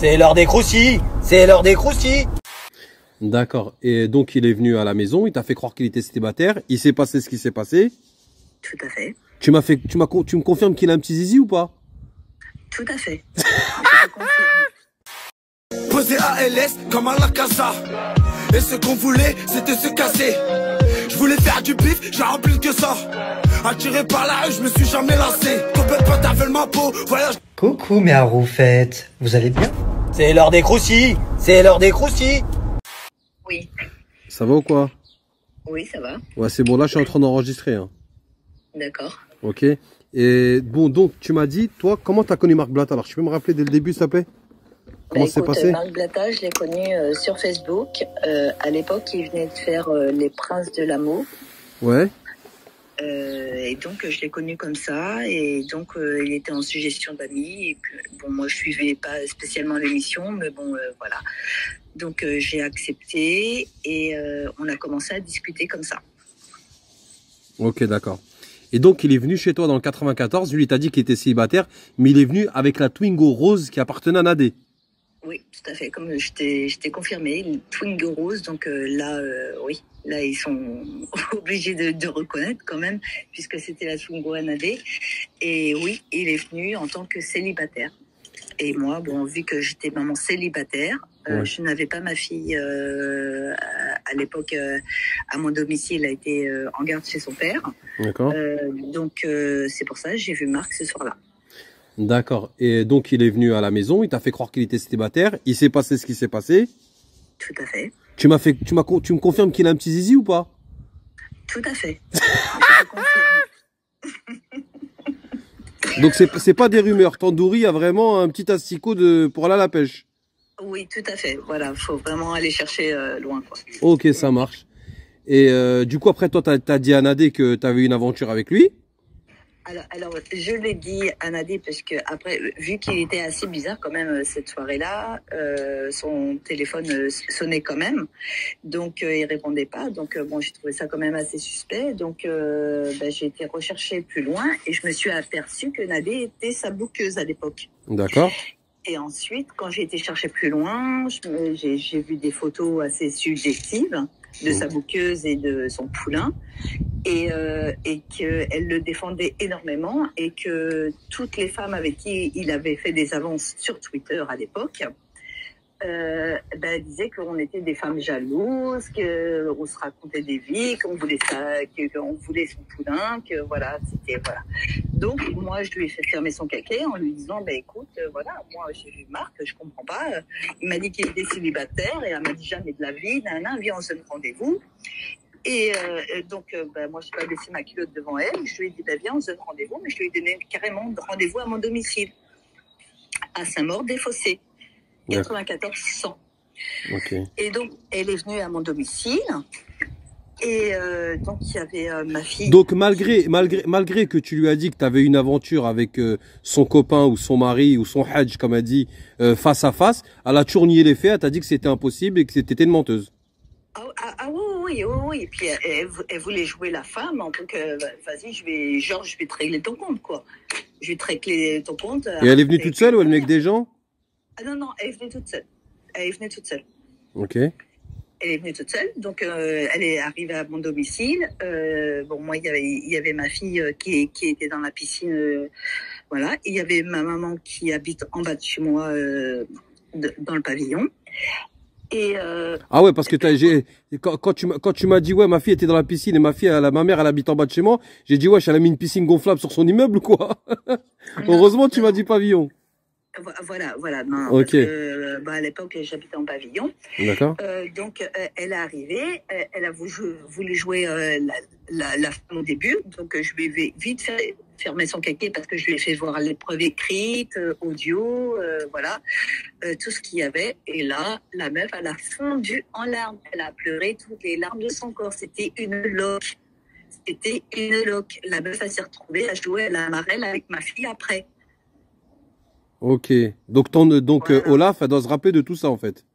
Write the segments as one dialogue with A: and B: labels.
A: C'est l'heure des croustilles. C'est l'heure des croustilles.
B: D'accord. Et donc, il est venu à la maison, il t'a fait croire qu'il était célibataire. Il s'est passé ce qui s'est passé.
C: Tout à fait.
B: Tu me confirmes qu'il a un petit zizi ou pas?
C: Tout à fait. Je te confirme.
D: Posé à LS comme à la casa. Et ce qu'on voulait, c'était se casser. Je voulais faire du bif, j'ai rempli que ça. Attiré par la rue, je me suis jamais lancé. Combien de potes avaient ma peau, voyage.
E: Coucou mes haroufettes, vous allez bien?
A: C'est l'heure des croustilles. C'est l'heure des croustilles.
C: Oui.
B: Ça va ou quoi?
C: Oui, ça va.
B: Ouais, c'est bon, là, je suis en train d'enregistrer. Hein.
C: D'accord.
B: Ok. Et bon, donc, tu m'as dit, toi, comment t'as connu Marc Blatt? Alors, tu peux me rappeler dès le début, s'il te plaît? Comment c'est passé?
C: Marc Blatta, je l'ai connu sur Facebook. À l'époque, il venait de faire Les Princes de l'amour.
B: Ouais.
C: Et donc, je l'ai connu comme ça. Et donc, il était en suggestion d'amis. Et bon, moi, je suivais pas spécialement l'émission, mais bon, voilà. Donc, j'ai accepté et on a commencé à discuter comme ça.
B: Ok, d'accord. Et donc, il est venu chez toi dans le 94. Lui, il t'a dit qu'il était célibataire, mais il est venu avec la Twingo rose qui appartenait à Nadé.
C: Oui, tout à fait. Comme je t'ai confirmé, une Twingo rose. Donc là, oui, là, ils sont obligés de reconnaître quand même, puisque c'était la Twingo à Nadé. Et oui, il est venu en tant que célibataire. Et moi, bon, vu que j'étais maman célibataire,
B: Ouais.
C: je n'avais pas ma fille à l'époque à mon domicile, elle a été en garde chez son père.
B: D'accord.
C: Donc c'est pour ça que j'ai vu Marc ce soir-là.
B: D'accord. Et donc, il est venu à la maison, il t'a fait croire qu'il était célibataire. Il s'est passé ce qui s'est passé.
C: Tout à fait.
B: Tu me confirmes qu'il a un petit zizi ou pas?
C: Tout à fait. Je te confirme.
B: Donc, c'est pas des rumeurs. Tandoori a vraiment un petit asticot pour aller à la pêche.
C: Oui, tout à fait. Voilà, faut vraiment aller chercher loin, quoi.
B: Ok, ça marche. Et du coup, après, toi, t'as dit à Nadé que t'avais eu une aventure avec lui.
C: Alors, je l'ai dit à Nadé parce que après, vu qu'il était assez bizarre quand même cette soirée-là, son téléphone sonnait quand même, donc il répondait pas. Donc bon, j'ai trouvé ça quand même assez suspect. Donc j'ai été rechercher plus loin et je me suis aperçue que Nadé était sa bouqueuse à l'époque.
B: D'accord.
C: Et ensuite, quand j'ai été chercher plus loin, j'ai vu des photos assez subjectives de sa bouqueuse et de son poulain, et qu'elle le défendait énormément, et que toutes les femmes avec qui il avait fait des avances sur Twitter à l'époque, disaient qu'on était des femmes jalouses, qu'on se racontait des vies, qu'on voulait son poulain, que voilà, c'était voilà. Donc moi je lui ai fait fermer son caquet en lui disant écoute, voilà, moi j'ai vu Marc, je comprends pas, il m'a dit qu'il était célibataire et elle m'a dit jamais de la vie, viens on se donne rendez-vous. Et donc moi je n'ai pas laissé ma culotte devant elle, je lui ai dit viens on se donne rendez-vous, mais je lui ai donné carrément rendez-vous à mon domicile à Saint-Maur-des-Fossés. 94 100.
B: Ok.
C: Et donc, elle est venue à mon domicile. Et donc, il y avait ma fille.
B: Donc, malgré que tu lui as dit que tu avais une aventure avec son copain ou son mari ou son hadj, comme elle dit, face à face, elle a toujours nié les faits, elle t'a dit que c'était impossible et que c'était une menteuse.
C: Oui. Et puis, elle voulait jouer la femme en tant que, vas-y, je vais te régler ton compte, quoi. Je vais te régler ton compte.
B: Et elle est venue toute seule ou elle venait avec des gens?
C: Ah non, elle venait toute seule.
B: Ok.
C: Elle est venue toute seule, donc elle est arrivée à mon domicile. Bon, moi, il y avait ma fille qui était dans la piscine, voilà. Il y avait ma maman qui habite en bas de chez moi, dans le pavillon. Et
B: ah ouais, parce que quand tu m'as dit ouais, ma fille était dans la piscine et ma mère elle habite en bas de chez moi, j'ai dit ouais, elle a mis une piscine gonflable sur son immeuble ou quoi? Heureusement, tu m'as dit pavillon.
C: Voilà, non,
B: ok.
C: Parce que, à l'époque, j'habitais en pavillon.
B: D'accord.
C: Donc, elle est arrivée, elle a voulu jouer la femme au début, donc je lui ai vite fait fermer son caquet parce que je lui ai fait voir l'épreuve écrite, audio, voilà, tout ce qu'il y avait. Et là, la meuf, elle a fondu en larmes, elle a pleuré toutes les larmes de son corps, c'était une loque. La meuf, elle s'est retrouvée à jouer à la marelle avec ma fille après.
B: Ok. Donc,
C: Voilà.
B: Olaf, elle doit se rappeler de tout ça, en fait.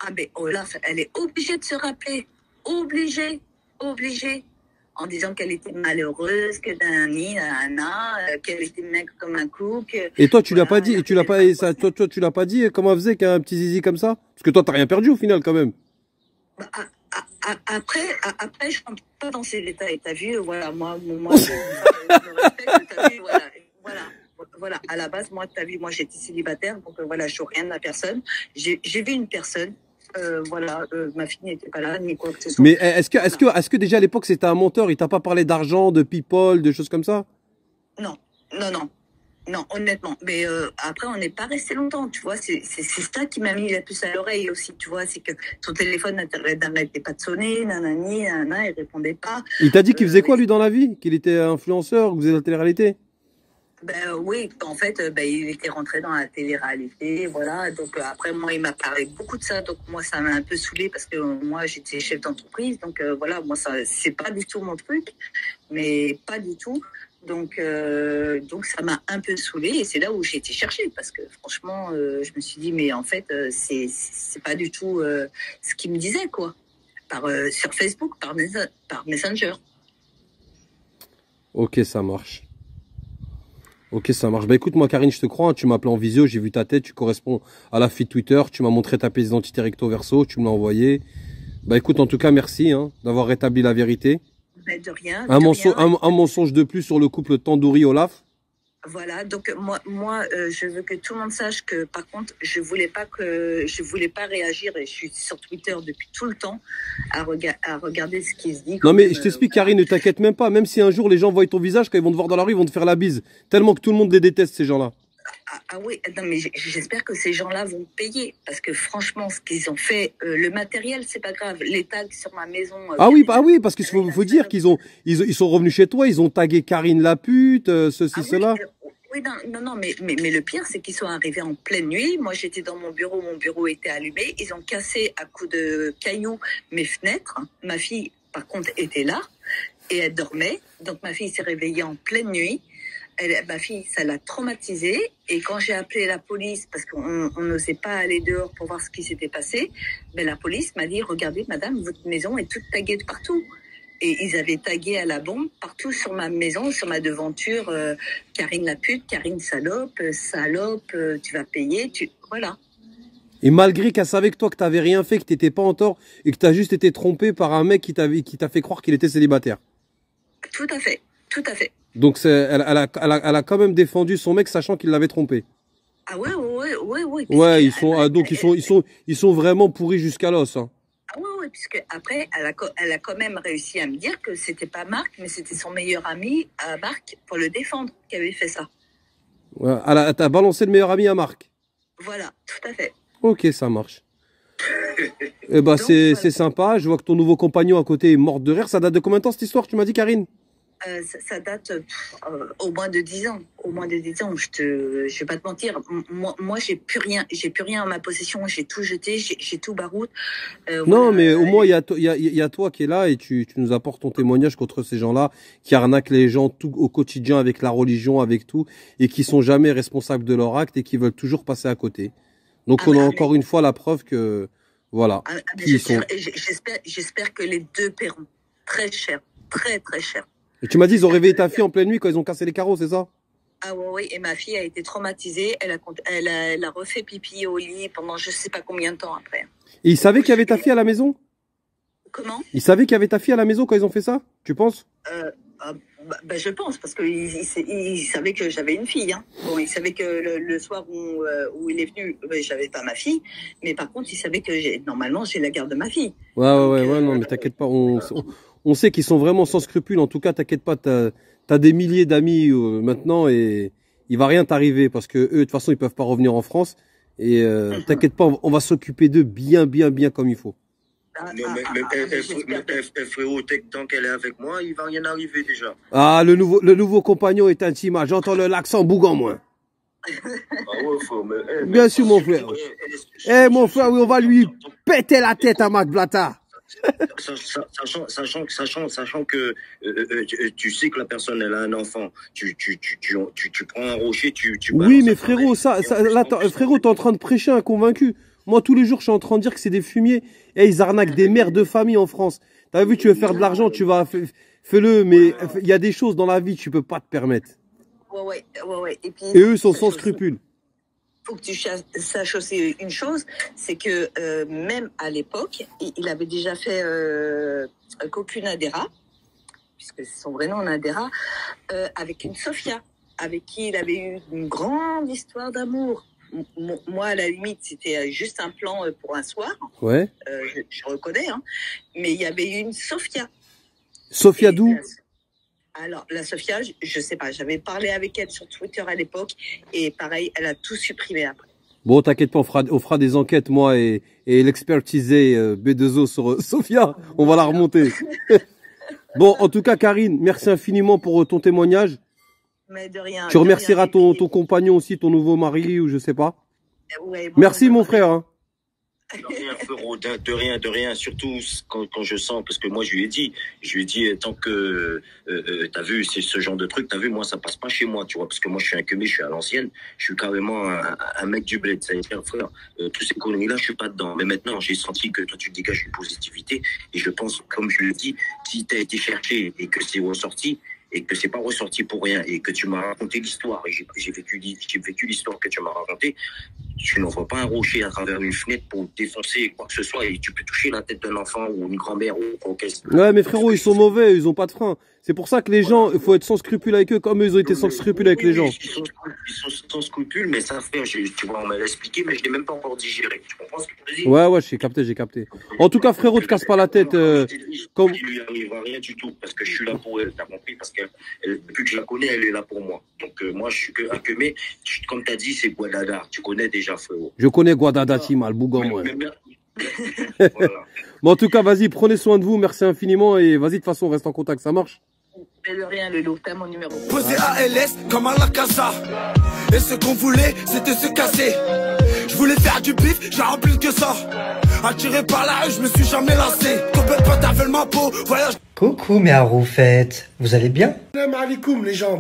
C: Ah, mais Olaf, elle est obligée de se rappeler. Obligée. en disant qu'elle était malheureuse, que qu'elle était maigre comme un cook.
B: Et toi, tu l'as pas
C: Voilà,
B: dit,
C: elle
B: et tu l'as pas,
C: faisait
B: et ça, toi, tu l'as pas dit comment elle faisait qu'un petit zizi comme ça? Parce que toi, t'as rien perdu au final, quand même.
C: Bah, après, je rentre pas dans ces détails. T'as vu, voilà, moi, je me respecte. T'as vu, voilà. À la base, moi, t'as vu, moi, j'étais célibataire, donc voilà, je ne rien à personne. J'ai vu une personne. Ma fille n'était pas là, ni quoi que ce soit.
B: Mais est-ce que déjà à l'époque c'était un menteur? Il t'a pas parlé d'argent, de people, de choses comme ça?
C: Non, honnêtement. Mais après, on n'est pas resté longtemps, tu vois. C'est ça qui m'a mis la puce à l'oreille aussi, tu vois. C'est que son téléphone n'arrêtait pas de sonner, nanani, nanana, il répondait pas.
B: Il t'a dit qu'il faisait quoi lui dans la vie? Qu'il était influenceur, que vous êtes la télé-réalité?
C: Ben oui, en fait, il était rentré dans la télé-réalité, voilà. Donc après, moi, il m'a parlé beaucoup de ça. Donc moi, ça m'a un peu saoulée parce que moi, j'étais chef d'entreprise. Donc voilà, moi, ça, c'est pas du tout mon truc, mais pas du tout. Donc ça m'a un peu saoulée et c'est là où j'ai été chercher parce que franchement, je me suis dit, mais en fait, c'est pas du tout ce qu'il me disait, quoi. Sur Facebook, par Messenger.
B: Ok, ça marche. Ok, ça marche. Bah écoute, moi Karine, je te crois, hein, tu m'as appelé en visio, j'ai vu ta tête, tu corresponds à la fille Twitter, tu m'as montré ta pièce d'identité recto verso, tu me l'as envoyé. Bah écoute, en tout cas, merci hein, d'avoir rétabli la vérité.
C: Mais de rien.
B: Un mensonge de plus sur le couple Tandoori-Olaf.
C: Voilà, donc moi je veux que tout le monde sache que par contre je voulais pas réagir et je suis sur Twitter depuis tout le temps à regarder ce qui se dit.
B: Non mais je t'explique Karine, ne t'inquiète même pas, même si un jour les gens voient ton visage, quand ils vont te voir dans la rue, ils vont te faire la bise. Tellement que tout le monde les déteste ces gens-là.
C: Ah oui, non mais j'espère que ces gens-là vont payer parce que franchement ce qu'ils ont fait, le matériel c'est pas grave, les tags sur ma maison.
B: Oui, parce qu'il faut dire qu'ils sont revenus chez toi, ils ont tagué Karine la pute, ceci, cela.
C: Oui, non, mais le pire, c'est qu'ils sont arrivés en pleine nuit. Moi, j'étais dans mon bureau était allumé. Ils ont cassé à coups de cailloux mes fenêtres. Ma fille, par contre, était là et elle dormait. Donc, ma fille s'est réveillée en pleine nuit. Ma fille, ça l'a traumatisée. Et quand j'ai appelé la police, parce qu'on n'osait pas aller dehors pour voir ce qui s'était passé, la police m'a dit, regardez, madame, votre maison est toute taguée de partout. Et ils avaient tagué à la bombe partout sur ma maison, sur ma devanture, Karine la pute, Karine salope, tu vas payer, voilà.
B: Et malgré qu'elle savait que toi, que t'avais rien fait, que t'étais pas en tort, et que t'as juste été trompé par un mec qui t'a fait croire qu'il était célibataire.
C: Tout à fait.
B: Donc elle a quand même défendu son mec, sachant qu'il l'avait trompé.
C: Ah ouais.
B: Ouais, ils sont vraiment pourris jusqu'à l'os, hein.
C: Ah oui, puisque après, elle a quand même réussi à me dire que c'était pas Marc, mais c'était son meilleur ami, Marc, pour le défendre, qui avait fait ça.
B: Ouais, t'as balancé le meilleur ami à Marc.
C: Voilà, tout à fait.
B: Ok, ça marche. Eh ben, c'est sympa. Je vois que ton nouveau compagnon à côté est mort de rire. Ça date de combien de temps cette histoire, tu m'as dit, Karine?
C: Ça date au moins de 10 ans. Au moins de 10 ans. Je vais pas te mentir. Moi, j'ai plus rien en ma possession. J'ai tout jeté, j'ai tout baroute.
B: Non, mais au moins, il y a toi qui est là et tu nous apportes ton témoignage contre ces gens-là qui arnaquent les gens tout au quotidien avec la religion, avec tout, et qui sont jamais responsables de leur acte et qui veulent toujours passer à côté. Donc, on a encore une fois la preuve que, voilà.
C: J'espère que les deux paieront très cher. Très, très cher.
B: Et tu m'as dit, ils ont réveillé ta fille en pleine nuit quand ils ont cassé les carreaux, c'est ça?
C: Ah oui, et ma fille a été traumatisée. Elle a refait pipi au lit pendant je sais pas combien de temps après.
B: Et ils savaient qu'il y avait ta fille à la maison?
C: Comment?
B: Ils savaient qu'il y avait ta fille à la maison quand ils ont fait ça? Tu penses?
C: Je pense, parce qu'ils savaient que j'avais une fille. Hein. Bon, ils savaient que le soir où il est venu, j'avais pas ma fille. Mais par contre, ils savaient que normalement, j'ai la garde de ma fille.
B: Ouais, non, mais t'inquiète pas. On sait qu'ils sont vraiment sans scrupules. En tout cas, t'inquiète pas, t'as des milliers d'amis maintenant et il va rien t'arriver parce que eux, de toute façon, ils peuvent pas revenir en France. Et t'inquiète pas, on va s'occuper d'eux bien comme il faut.
F: Frérot, tant qu'elle est avec moi, il va rien arriver déjà.
B: Ah, le nouveau compagnon est intima. J'entends l'accent bougon, moi.
F: Ah ouais, frère, mais...
B: Bien sûr, mon frère. Mon frère, oui, on va lui péter la tête à Mac Blata.
F: Sachant que tu sais que la personne elle a un enfant, tu prends un rocher, tu
B: oui, mais frérot, frérot, t'es en train de prêcher un convaincu. Moi, tous les jours, je suis en train de dire que c'est des fumiers et ils arnaquent des mères de famille en France. T'as vu, tu veux faire de l'argent, tu vas fais-le, mais il y a des choses dans la vie que tu peux pas te permettre.
C: Ouais. Et puis,
B: Et eux sont sans scrupules.
C: Faut que tu saches aussi une chose, c'est que même à l'époque, il avait déjà fait Cocu Nadera, puisque c'est son vrai nom, Nadera, avec une Sofia, avec qui il avait eu une grande histoire d'amour. Moi, à la limite, c'était juste un plan pour un soir.
B: Ouais.
C: Je reconnais, hein. Mais il y avait eu une Sofia.
B: Sofia d'où?
C: Alors, la Sofia, je sais pas, j'avais parlé avec elle sur Twitter à l'époque, et pareil, elle a tout supprimé après.
B: Bon, t'inquiète pas, on fera des enquêtes, moi et l'expertisé B2O sur Sofia, on va la remonter. Bon, en tout cas, Karine, merci infiniment pour ton témoignage.
C: Mais de rien.
B: Tu remercieras ton compagnon aussi, ton nouveau mari, ou je sais pas.
C: Ouais, bon,
B: merci, mon frère. Hein.
F: De rien, frérot, de rien, surtout quand je sens, parce que moi je lui ai dit, tant que t'as vu, c'est ce genre de truc, t'as vu, moi ça passe pas chez moi, tu vois, parce que moi je suis un queumé, je suis à l'ancienne, je suis carrément un mec du bled, ça veut dire, frère, tous ces conneries-là, je suis pas dedans, mais maintenant j'ai senti que toi tu dégages une positivité, et je pense, comme je le dis, si t'as été cherché et que c'est ressorti, et que c'est pas ressorti pour rien, et que tu m'as raconté l'histoire, et j'ai vécu l'histoire que tu m'as racontée, tu n'envoies pas un rocher à travers une fenêtre pour défoncer quoi que ce soit, et tu peux toucher la tête d'un enfant ou une grand-mère ou quoi que ce soit.
B: Ouais, mais frérot, ils sont mauvais, ils ont pas de frein. C'est pour ça que les gens, il faut être sans scrupules avec eux, comme eux, ils ont été sans scrupules avec les gens.
F: Ils sont sans scrupules, mais ça fait, tu vois, on m'a expliqué, mais je l'ai même pas encore digéré. Tu comprends ce que je veux dire?
B: Ouais, j'ai capté. En tout cas, frérot, te casse pas la tête.
F: Comme il lui arrivera rien du tout, parce que je suis là pour elle, t'as compris? Parce que depuis que je la connais, elle est là pour moi. Donc moi, je suis un queumé. Comme t'as dit, c'est Guadada. Tu connais déjà, frérot.
B: Je connais Guadada, Timal, Bougon, moi.
F: Voilà.
B: Bon, en tout cas, vas-y, prenez soin de vous, merci infiniment, et vas-y, de toute façon, on reste en contact, ça marche?
C: Mais de rien, le loup, t'as mon numéro.
D: Posé à LS comme à la casa. Et ce qu'on voulait, c'était se casser. Je voulais faire du bif, j'ai rempli que ça. Attiré par la rue, je me suis jamais lassé. Combien pas t'avais ma peau, voyage.
E: Coucou mes Aroufettes, vous allez bien?
D: Salam alaikum les gens.